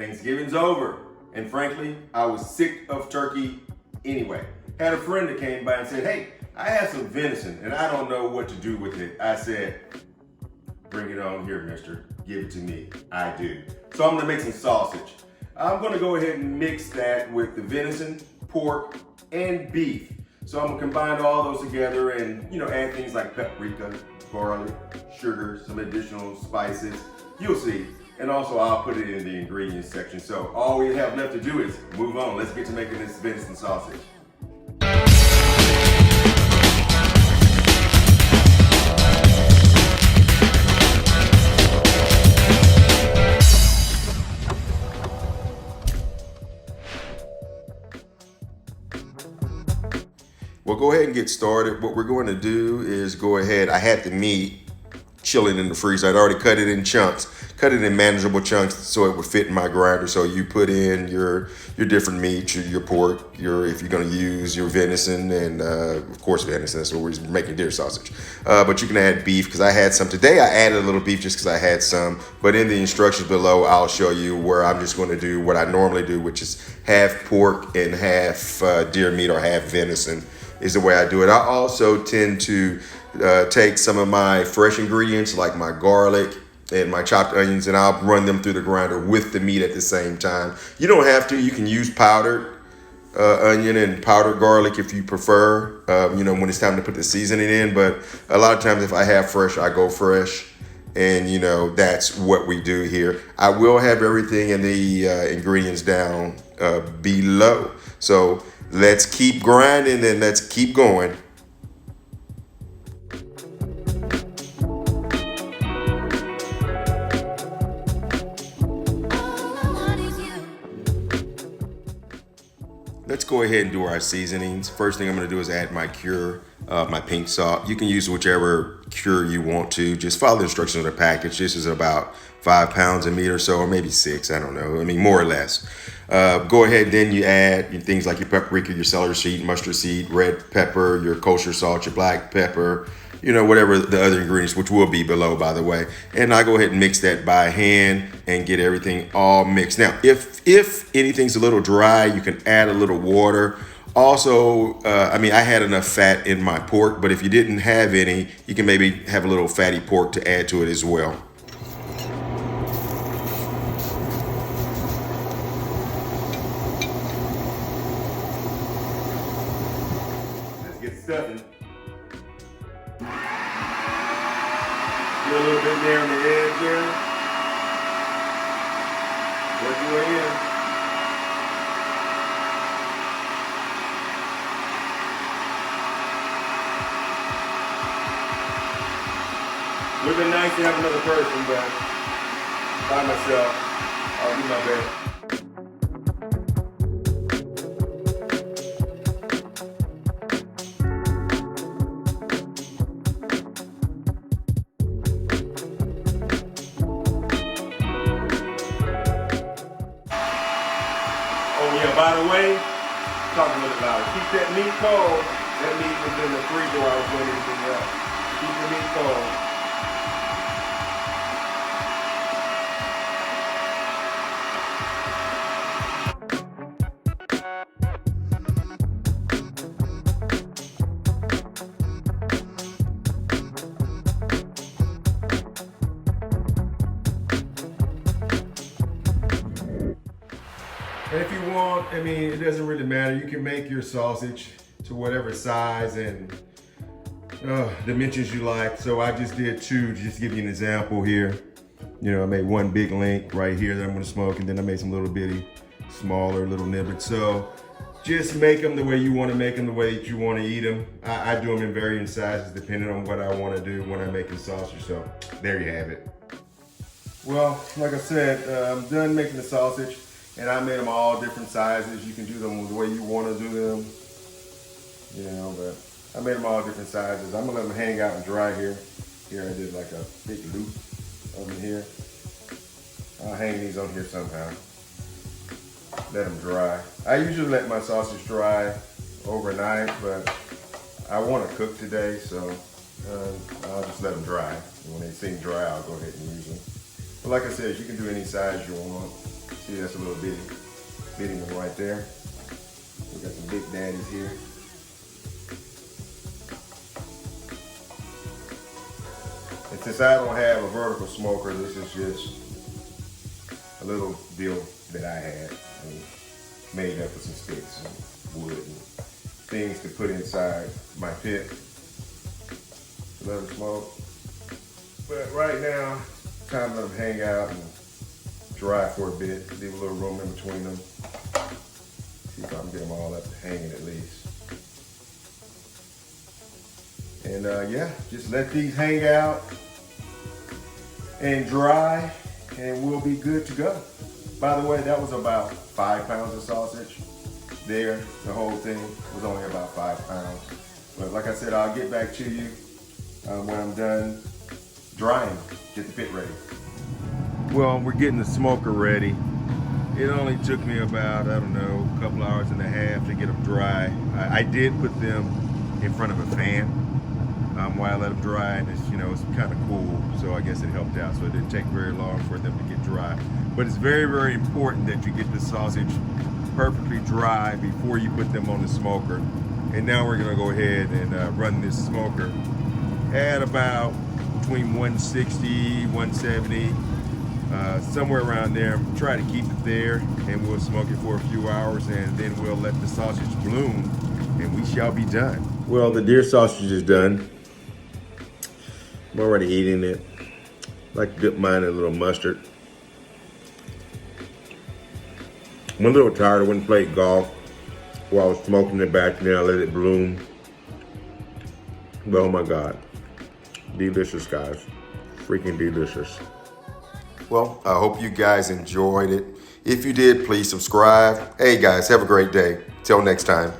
Thanksgiving's over, and frankly, I was sick of turkey anyway. Had a friend that came by and said, hey, I have some venison and I don't know what to do with it. I said, bring it on here, mister. Give it to me. I do. So I'm gonna make some sausage. I'm gonna go ahead and mix that with the venison, pork, and beef. So I'm gonna combine all those together and, add things like paprika, garlic, sugar, some additional spices. You'll see. And also I'll put it in the ingredients section. So all we have left to do is move on. Let's get to making this venison sausage. Well, go ahead and get started. What we're going to do is go ahead. I had the meat chilling in the freezer. I'd already cut it in chunks, cut it in manageable chunks so it would fit in my grinder. So you put in your different meats, your pork, if you're going to use your venison, and of course venison. That's what we're making deer sausage. But you can add beef because I had some today. I added a little beef just because I had some. But in the instructions below, I'll show you where I'm just going to do what I normally do, which is half pork and half deer meat or half venison. Is the way I do it. I also tend to take some of my fresh ingredients like my garlic and my chopped onions, and I'll run them through the grinder with the meat at the same time. You don't have to. You can use powdered onion and powdered garlic if you prefer, when it's time to put the seasoning in. But a lot of times if I have fresh, I go fresh. And, that's what we do here. I will have everything in the ingredients down below. So let's keep grinding and let's keep going. Let's go ahead and do our seasonings. First thing I'm gonna do is add my cure, my pink salt. You can use whichever cure you want to. Just follow the instructions on the package. This is about 5 pounds of meat or so, or maybe 6, I don't know. I mean, more or less. Go ahead, then you add things like your paprika, your celery seed, mustard seed, red pepper, your kosher salt, your black pepper, whatever the other ingredients, which will be below, by the way. And I go ahead and mix that by hand and get everything all mixed. Now, if anything's a little dry, you can add a little water. Also, I had enough fat in my pork, but if you didn't have any, you can maybe have a little fatty pork to add to it as well. Let's get stuffing. Do a little bit there on the edge there. Work your way in. It would have been nice to have another person, but by myself, I'll do my best. Oh yeah, by the way, talk a little louder. Keep that meat cold. That meat was in the freezer while I was doing anything else. Keep the meat cold. And if you want, it doesn't really matter. You can make your sausage to whatever size and dimensions you like. So I just did 2, just to give you an example here. I made 1 big length right here that I'm gonna smoke, and then I made some little bitty, smaller little niblets. So just make them the way you wanna make them, the way that you wanna eat them. I do them in varying sizes depending on what I wanna do when I'm making sausage. So there you have it. Well, like I said, I'm done making the sausage. And I made them all different sizes. You can do them the way you want to do them. But I made them all different sizes. I'm gonna let them hang out and dry here. Here I did like a big loop over here. I'll hang these on here somehow. Let them dry. I usually let my sausage dry overnight, but I want to cook today, so I'll just let them dry. And when they seem dry, I'll go ahead and use them. But like I said, you can do any size you want. See, that's a little bitty one right there. We got some big daddies here. And since I don't have a vertical smoker, this is just a little deal that I had. Made up with some sticks and wood and things to put inside my pit to let them smoke. But right now, time to let them hang out and dry for a bit. Leave a little room in between them. See if I can get them all up hanging at least. And yeah, just let these hang out and dry, and we'll be good to go. By the way, that was about 5 pounds of sausage there. The whole thing was only about 5 pounds. But like I said, I'll get back to you when I'm done drying, get the pit ready. Well, we're getting the smoker ready. It only took me about, I don't know, a couple hours and a half to get them dry. I did put them in front of a fan while I let them dry, and it's, you know, it's kind of cool, so I guess it helped out. So it didn't take very long for them to get dry. But it's very, very important that you get the sausage perfectly dry before you put them on the smoker. And now we're gonna go ahead and run this smoker at about between 160, 170, somewhere around there. Try to keep it there, and we'll smoke it for a few hours, and then we'll let the sausage bloom, and we shall be done. Well, the deer sausage is done. I'm already eating it. I like to dip mine in a little mustard. I'm a little tired. I went and played golf while I was smoking it back, and then I let it bloom. But oh my God, delicious, guys. Freaking delicious. Well, I hope you guys enjoyed it. If you did, please subscribe. Hey guys, have a great day. Till next time.